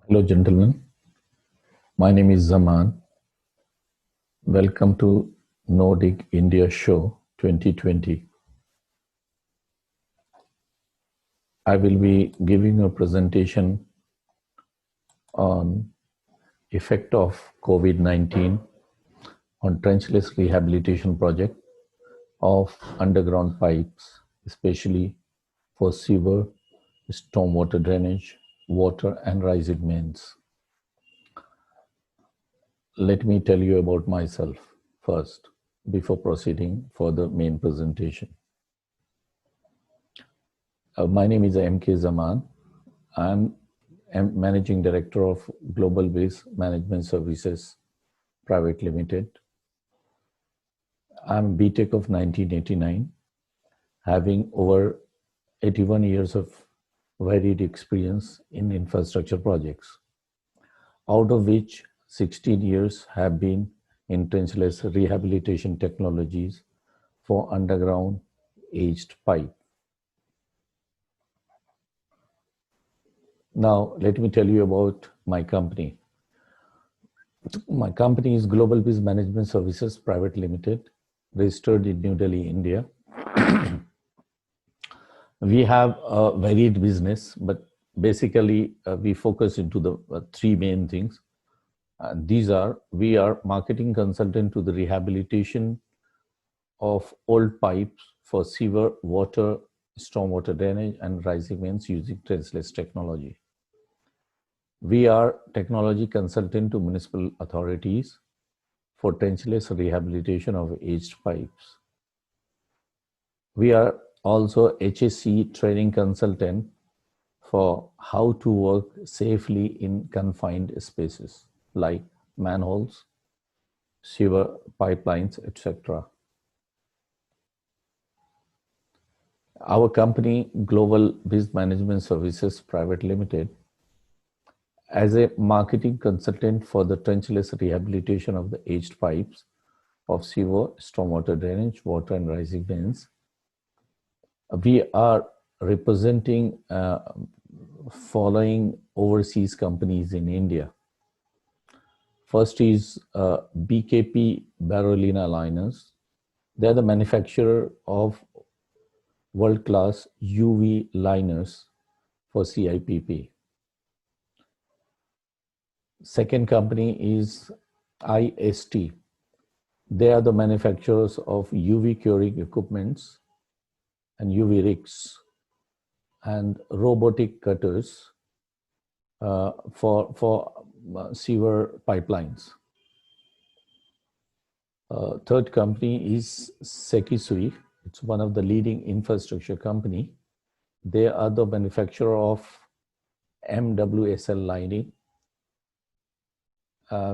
Hello, gentlemen. My name is Zaman. Welcome to Nordic India Show 2020. I will be giving a presentation on effect of COVID-19 on trenchless rehabilitation project of underground pipes, especially for sewer, stormwater drainage, water and rising mains. Let me tell you about myself first before proceeding for the main presentation. My name is M.K. Zaman. I'm Managing Director of Global Base Management Services Private Limited. I'm BTech of 1989, having over 81 years of varied experience in infrastructure projects, out of which 16 years have been in trenchless rehabilitation technologies for underground aged pipe. Now, let me tell you about my company. My company is Global Biz Management Services Private Limited, registered in New Delhi, India. We have a varied business, but basically we focus into the three main things. These are, we are marketing consultant to the rehabilitation of old pipes for sewer, water, stormwater drainage, and rising mains using trenchless technology. We are technology consultant to municipal authorities for trenchless rehabilitation of aged pipes. We are also HSE training consultant for how to work safely in confined spaces like manholes, sewer pipelines, etc. Our company, Global Biz Management Services Private Limited, as a marketing consultant for the trenchless rehabilitation of the aged pipes of sewer, stormwater drainage, water and rising mains, we are representing following overseas companies in India. First is BKP Barolina Liners. They are the manufacturer of world-class UV liners for CIPP. Second company is IST. They are the manufacturers of UV curing equipments and UV rigs and robotic cutters for sewer pipelines. Third company is Sekisui. It's one of the leading infrastructure company. They are the manufacturer of MWSL lining,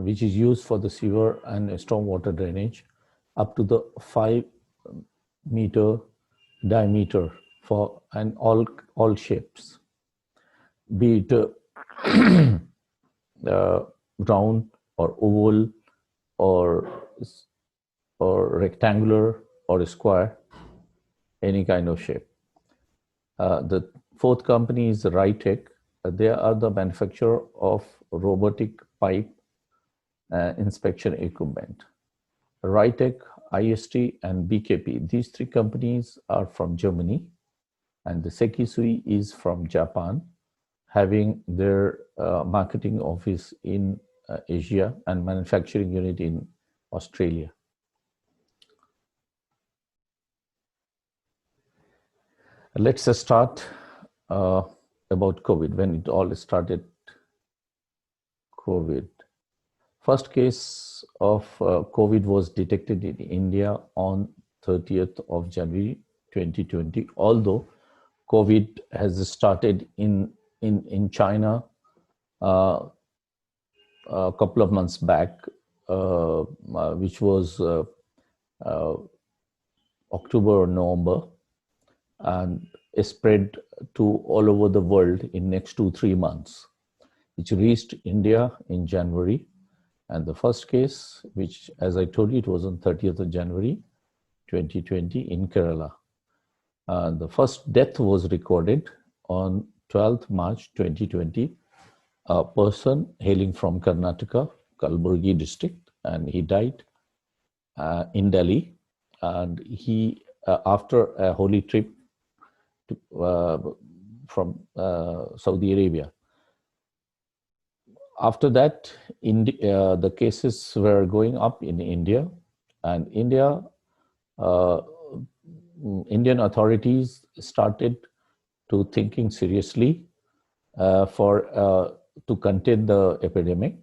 which is used for the sewer and stormwater drainage up to the 5-meter diameter for and all shapes, be it round or oval or rectangular or square, any kind of shape. The fourth company is Rytec. They are the manufacturer of robotic pipe inspection equipment. Rytec, IST, and BKP, these three companies are from Germany, and the Sekisui is from Japan, having their marketing office in Asia and manufacturing unit in Australia. Let's start about COVID, when it all started. COVID. First case of COVID was detected in India on 30th of January 2020, although COVID has started in China a couple of months back, which was October or November, and spread to all over the world in next 2-3 months, which reached India in January. And the first case, which, as I told you, it was on 30th of January 2020 in Kerala. The first death was recorded on 12th March 2020 a person hailing from Karnataka, Kalburgi district, and he died in Delhi. And he, after a holy trip to, from Saudi Arabia. After that, the cases were going up in India, and uh, Indian authorities started to thinking seriously for to contain the epidemic.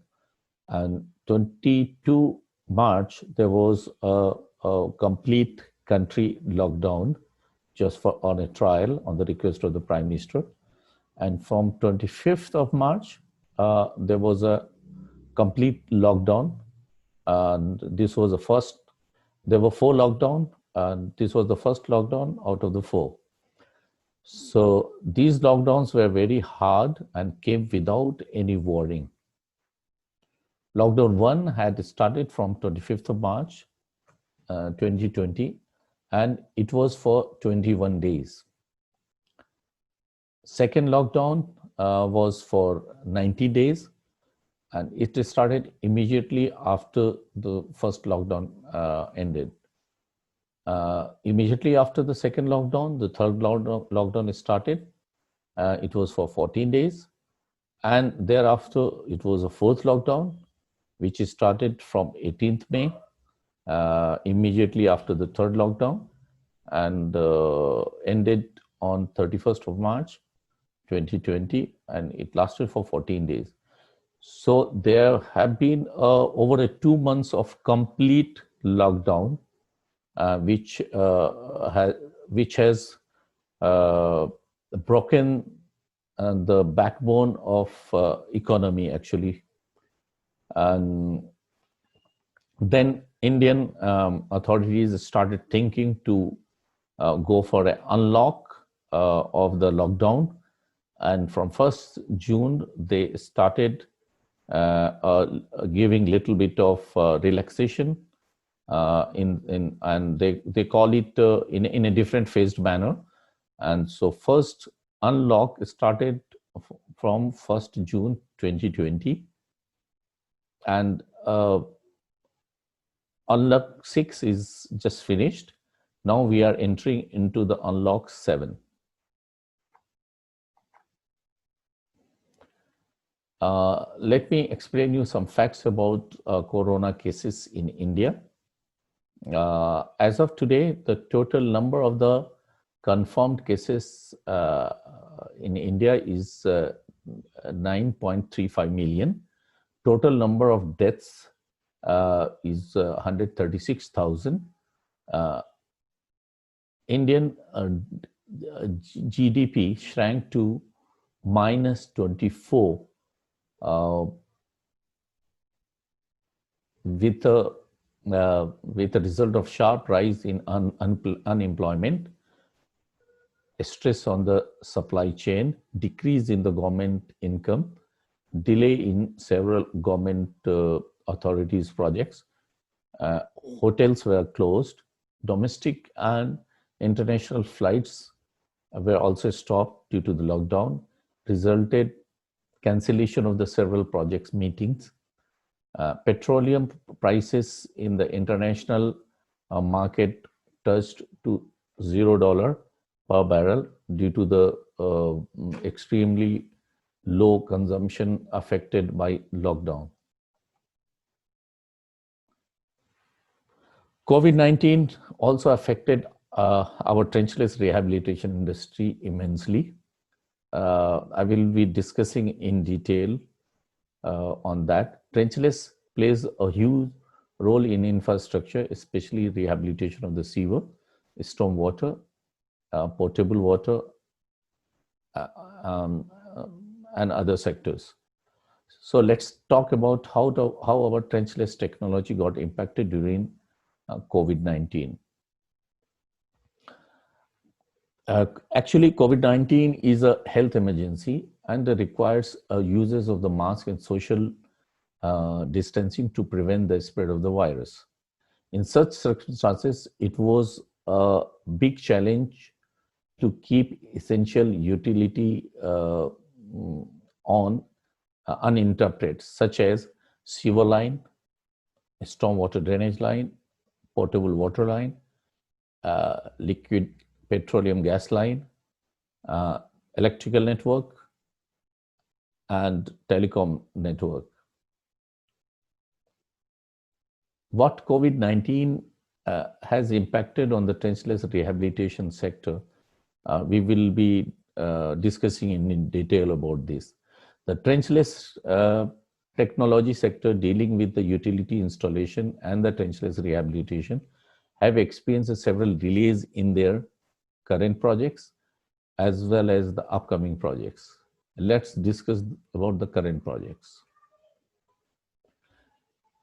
And 22 March, there was a complete country lockdown just for on a trial on the request of the Prime Minister. And from 25th of March, there was a complete lockdown. And this was the first, there were 4 lockdown, and this was the first lockdown out of the 4. So these lockdowns were very hard and came without any warning. Lockdown 1 had started from 25th of March, 2020, and it was for 21 days. Second lockdown was for 90 days, and it started immediately after the first lockdown ended. Immediately after the second lockdown, the third lockdown started. It was for 14 days. And thereafter, it was a fourth lockdown, which started from 18th May, immediately after the third lockdown, and ended on 31st of March, 2020, and it lasted for 14 days. So there have been over 2 months of complete lockdown, which has broken the backbone of economy, actually. And then Indian authorities started thinking to go for an unlock of the lockdown. And from 1st June, they started giving little bit of relaxation and they call it in a different phased manner. And so first unlock started from 1st June 2020, and unlock 6 is just finished. Now we are entering into the unlock 7. Let me explain you some facts about corona cases in India. As of today, the total number of the confirmed cases in India is 9.35 million. Total number of deaths is 136,000. Indian GDP shrank to minus 24 with a result of sharp rise in unemployment, stress on the supply chain, decrease in the government income, delay in several government authorities' projects. Hotels were closed. Domestic and international flights were also stopped due to the lockdown, resulted cancellation of the several projects meetings. Petroleum prices in the international market touched to $0 per barrel due to the extremely low consumption affected by lockdown. COVID-19 also affected our trenchless rehabilitation industry immensely. I will be discussing in detail on that. Trenchless plays a huge role in infrastructure, especially rehabilitation of the sewer, storm water, potable water, and other sectors. So let's talk about how our trenchless technology got impacted during COVID-19. Actually, COVID-19 is a health emergency and requires users of the mask and social distancing to prevent the spread of the virus. In such circumstances, it was a big challenge to keep essential utility on uninterrupted, such as sewer line, stormwater drainage line, potable water line, liquid petroleum gas line, electrical network, and telecom network. What COVID-19 has impacted on the trenchless rehabilitation sector, we will be discussing in detail about this. The trenchless technology sector dealing with the utility installation and the trenchless rehabilitation have experienced several delays in their current projects as well as the upcoming projects. Let's discuss about the current projects.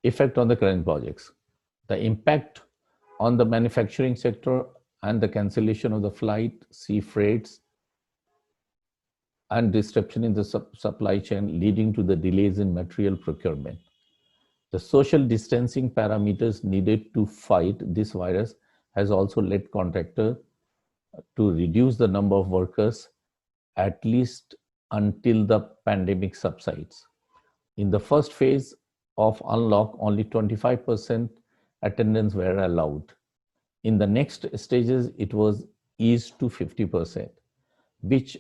Effect on the current projects. The impact on the manufacturing sector and the cancellation of the flight, sea freights, and disruption in the supply chain leading to the delays in material procurement. The social distancing parameters needed to fight this virus has also led contractor to reduce the number of workers at least until the pandemic subsides. In the first phase of unlock, only 25% attendance were allowed. In the next stages, it was eased to 50%, which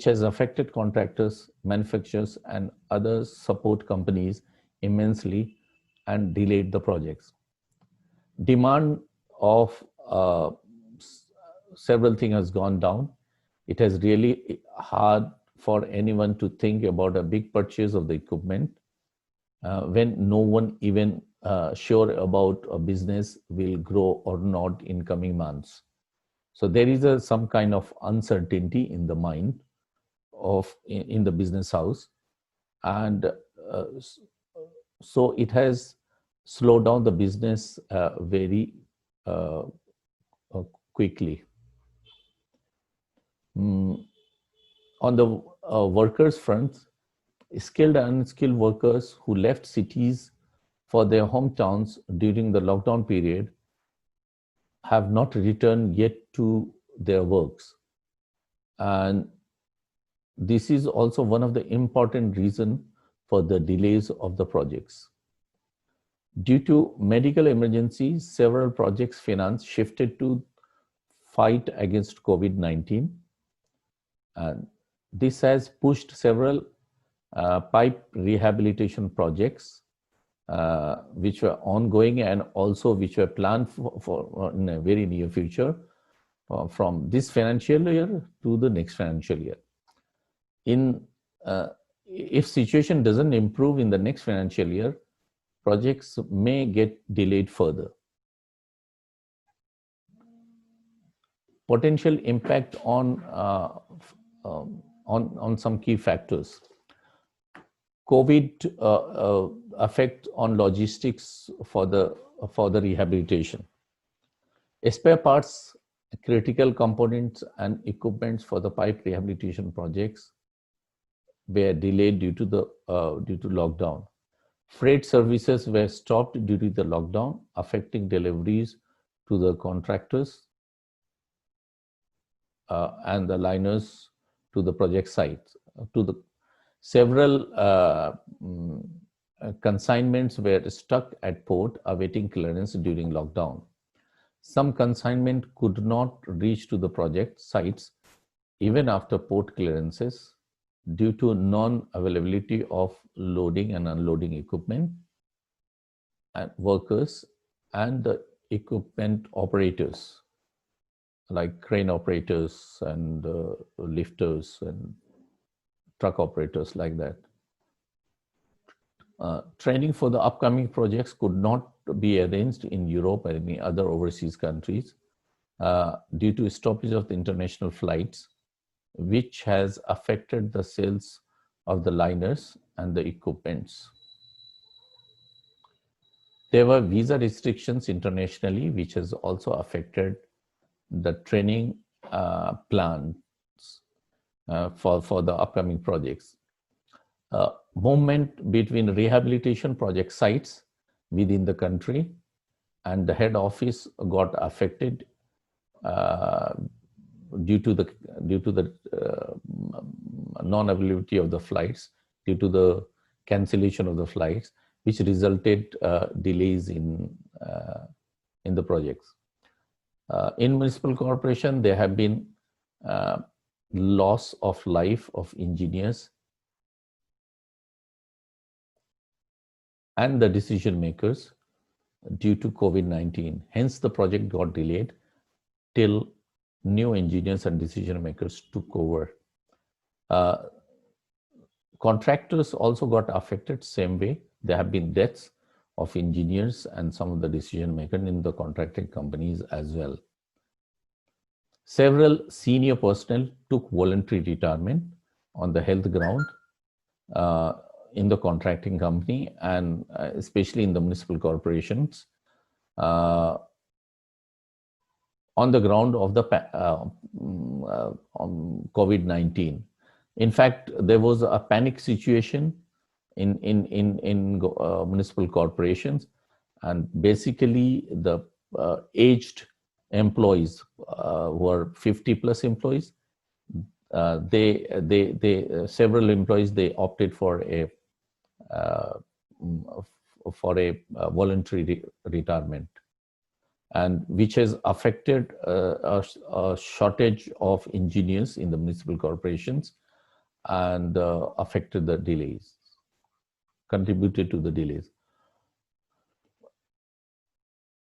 has affected contractors, manufacturers, and other support companies immensely and delayed the projects. Demand of several things has gone down. It has really hard for anyone to think about a big purchase of the equipment when no one even sure about a business will grow or not in coming months. So there is some kind of uncertainty in the mind of in the business house, and so it has slowed down the business very quickly. On the workers front, skilled and unskilled workers who left cities for their hometowns during the lockdown period have not returned yet to their works. And this is also one of the important reasons for the delays of the projects. Due to medical emergencies, several projects finance shifted to fight against COVID-19. And this has pushed several pipe rehabilitation projects which were ongoing and also which were planned for in a very near future from this financial year to the next financial year. If situation doesn't improve in the next financial year, projects may get delayed further. Potential impact on some key factors. COVID effect on logistics for the rehabilitation. Spare parts, critical components, and equipments for the pipe rehabilitation projects were delayed due to lockdown. Freight services were stopped due to the lockdown, affecting deliveries to the contractors and the liners to the project sites. Several consignments were stuck at port awaiting clearance during lockdown. Some consignment could not reach to the project sites even after port clearances due to non-availability of loading and unloading equipment and workers and the equipment operators like crane operators and lifters and truck operators like that. Training for the upcoming projects could not be arranged in Europe or any other overseas countries due to stoppage of the international flights, which has affected the sales of the liners and the equipments. There were visa restrictions internationally, which has also affected the training plans for the upcoming projects. Movement between rehabilitation project sites within the country and the head office got affected due to the non-availability of the flights due to the cancellation of the flights, which resulted delays in the projects. In municipal corporation, there have been loss of life of engineers and the decision makers due to COVID-19. Hence, the project got delayed till new engineers and decision makers took over. Contractors also got affected same way. There have been deaths of engineers and some of the decision makers in the contracting companies as well. Several senior personnel took voluntary retirement on the health ground in the contracting company and especially in the municipal corporations on the ground of the COVID-19. In fact, there was a panic situation in municipal corporations, and basically the aged employees who are 50+ employees, several employees, they opted for a voluntary retirement, and which has affected a shortage of engineers in the municipal corporations and affected the delays, contributed to the delays.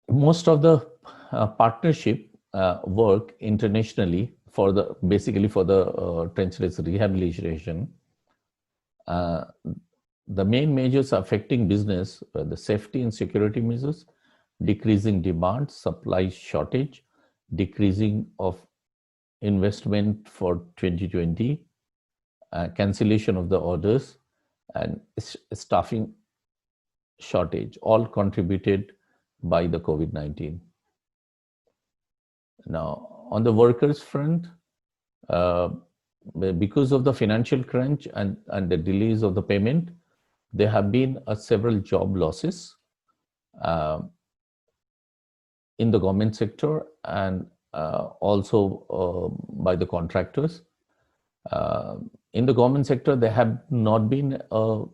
Most of the partnership work internationally basically for the trenchless rehabilitation. The main measures affecting business were the safety and security measures, decreasing demand, supply shortage, decreasing of investment for 2020, cancellation of the orders, and staffing shortage, all contributed by the COVID-19. Now, on the workers front, because of the financial crunch and the delays of the payment, there have been several job losses in the government sector and also by the contractors. In the government sector, there have not been a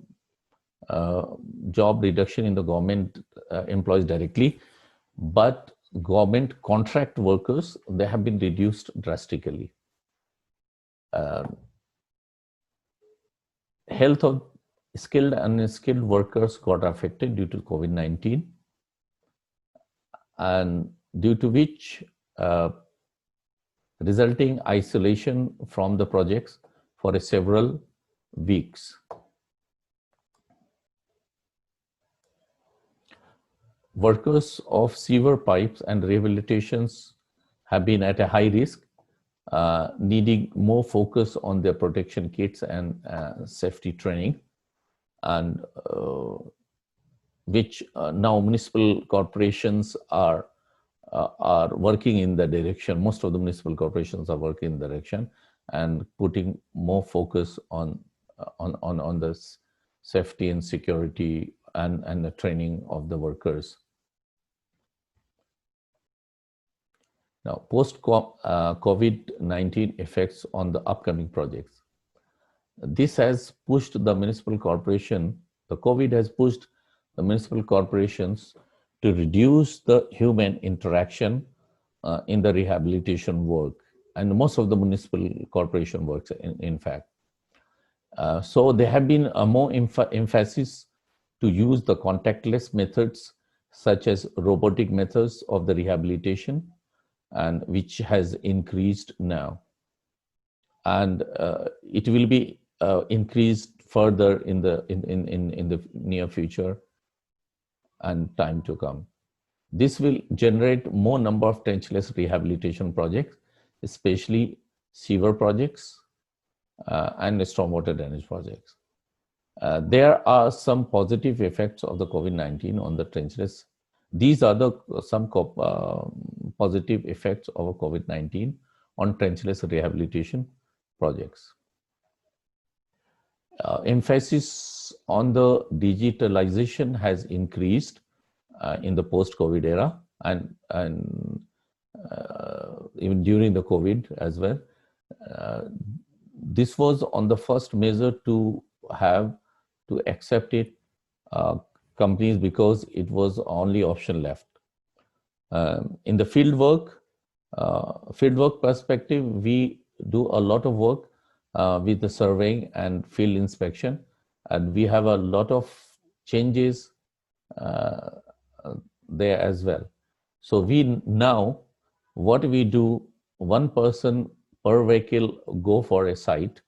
job reduction in the government employees directly, but government contract workers, they have been reduced drastically. Health of skilled and unskilled workers got affected due to COVID-19, and due to which resulting isolation from the projects for several weeks. Workers of sewer pipes and rehabilitations have been at a high risk, needing more focus on their protection kits and safety training, and which now municipal corporations are working in the direction. Most of the municipal corporations are working in the direction and putting more focus on the safety and security and the training of the workers. Now, post-COVID-19 effects on the upcoming projects. This has pushed the municipal corporation, the COVID has pushed the municipal corporations to reduce the human interaction in the rehabilitation work, and most of the municipal corporation works in fact. So there have been a more emphasis to use the contactless methods such as robotic methods of the rehabilitation, and which has increased now, and it will be increased further in the near future and time to come. This will generate more number of trenchless rehabilitation projects, especially sewer projects and stormwater drainage projects. There are some positive effects of the COVID-19 on the trenchless. These are some positive effects of COVID-19 on trenchless rehabilitation projects. Emphasis on the digitalization has increased in the post-COVID era, and even during the COVID as well. This was on the first measure to have to accept it, companies, because it was only option left. In the fieldwork perspective, we do a lot of work with the surveying and field inspection, and we have a lot of changes uh, there as well. So we now, what we do, one person per vehicle go for a site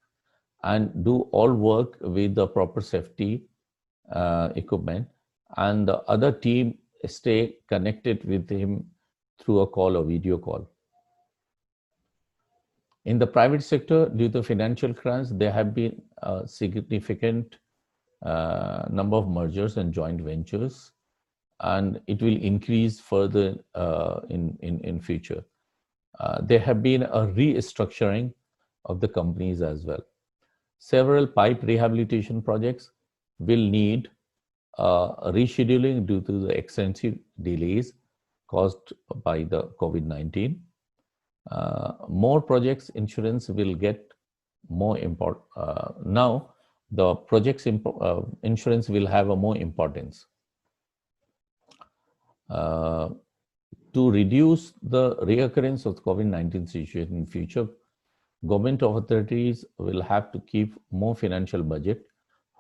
and do all work with the proper safety equipment, and the other team stay connected with him through a call or video call. In the private sector, due to financial crunch, there have been a significant number of mergers and joint ventures, and it will increase further in future. There have been a restructuring of the companies as well. Several pipe rehabilitation projects will need rescheduling due to the extensive delays caused by the COVID-19. More projects insurance will get more important. Now, the projects insurance will have a more importance. To reduce the reoccurrence of the COVID-19 situation in future, government authorities will have to keep more financial budget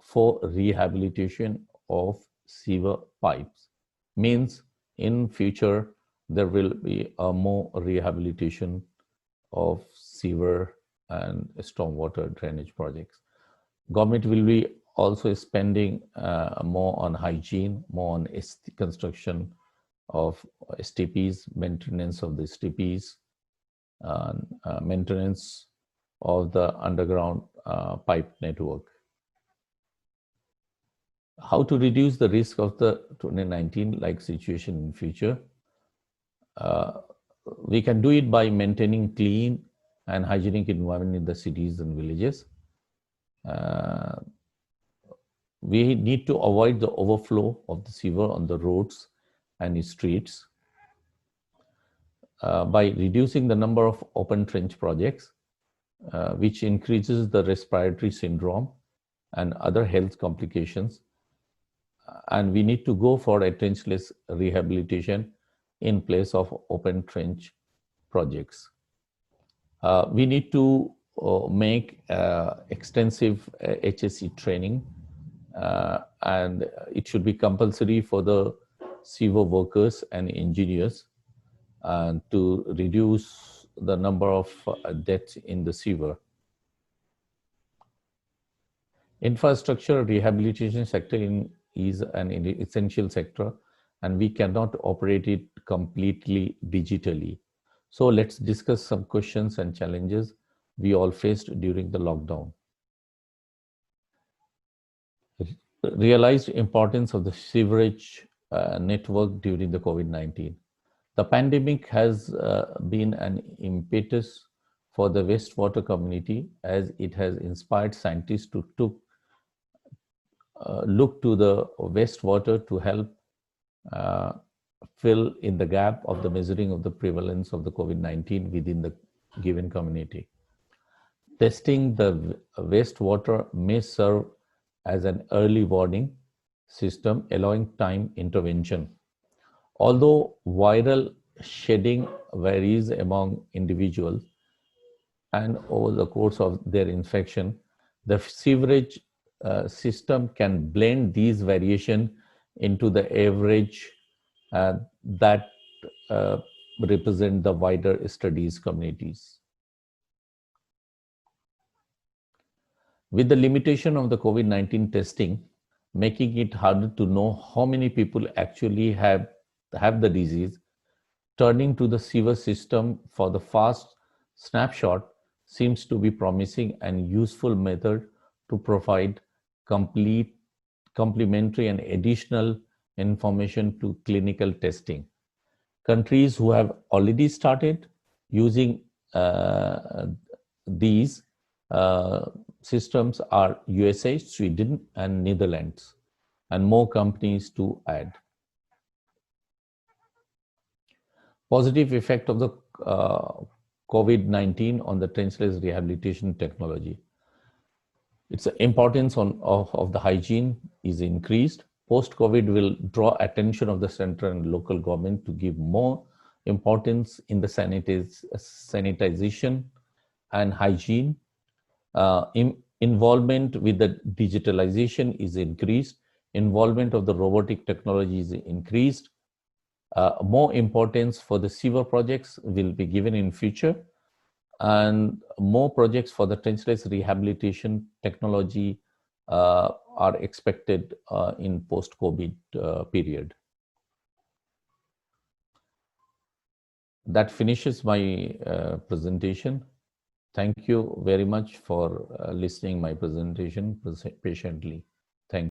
for rehabilitation of sewer pipes. Means in future, there will be a more rehabilitation of sewer and stormwater drainage projects. Government will be also spending more on hygiene, more on construction of STPs, maintenance of the STPs, maintenance of the underground pipe network. How to reduce the risk of the 2019-like situation in future? We can do it by maintaining clean and hygienic environment in the cities and villages. We need to avoid the overflow of the sewer on the roads and streets. By reducing the number of open trench projects, which increases the respiratory syndrome and other health complications. And we need to go for a trenchless rehabilitation in place of open trench projects. We need to make extensive HSE training, and it should be compulsory for the sewer workers and engineers to reduce the number of deaths in the sewer. Infrastructure rehabilitation sector is an essential sector, and we cannot operate it completely digitally. So let's discuss some questions and challenges we all faced during the lockdown. Realized importance of the sewerage network during the COVID-19. The pandemic has been an impetus for the wastewater community, as it has inspired scientists to look to the wastewater to help fill in the gap of the measuring of the prevalence of the COVID-19 within the given community. Testing the wastewater may serve as an early warning system, allowing time intervention. Although viral shedding varies among individuals and over the course of their infection, the sewerage system can blend these variation into the average that represent the wider studies communities. With the limitation of the COVID-19 testing, making it harder to know how many people actually have the disease, turning to the sewer system for the fast snapshot seems to be promising and useful method to provide complementary and additional information to clinical testing. Countries who have already started using these systems are USA, Sweden, and Netherlands, and more companies to add. Positive effect of the COVID-19 on the trenchless rehabilitation technology. Its importance of the hygiene is increased. Post-COVID will draw attention of the central and local government to give more importance in the sanitization and hygiene. Involvement with the digitalization is increased. Involvement of the robotic technology is increased. More importance for the sewer projects will be given in future, and more projects for the trenchless rehabilitation technology are expected in post-COVID period. That finishes my presentation. Thank you very much for listening my presentation patiently.